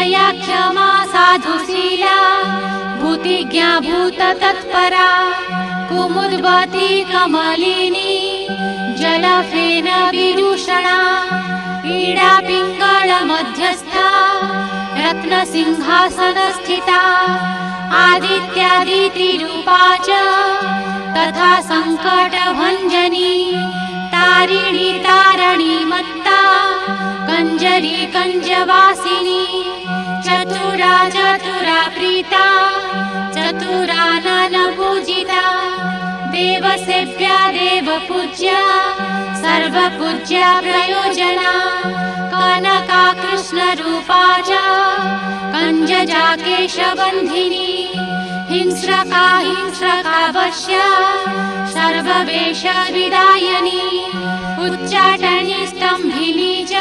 निर्दया क्षमा साधुशीला भूतिज्ञा भूततत्परा कुमुद्वती कमलिनी जलफेन विदूषणा ईडा पिंगल मध्यस्था रत्नसिंहासनस्थिता आदित्यादितिरूपा च तथा संकटभञ्जनी तारिणी तारणी मत्ता कंजरी कंजवासिनी चतुरा चतुरा प्रीता चतुरानन पूजिता देवसेव्या देवपूज्या सर्वपूज्या प्रयोजना कनका कृष्णरूपा च कंजजा केशबन्धिनी हिंस्रका वश्या सर्ववेशविदायिनी उच्चाटनी स्तम्भिनी च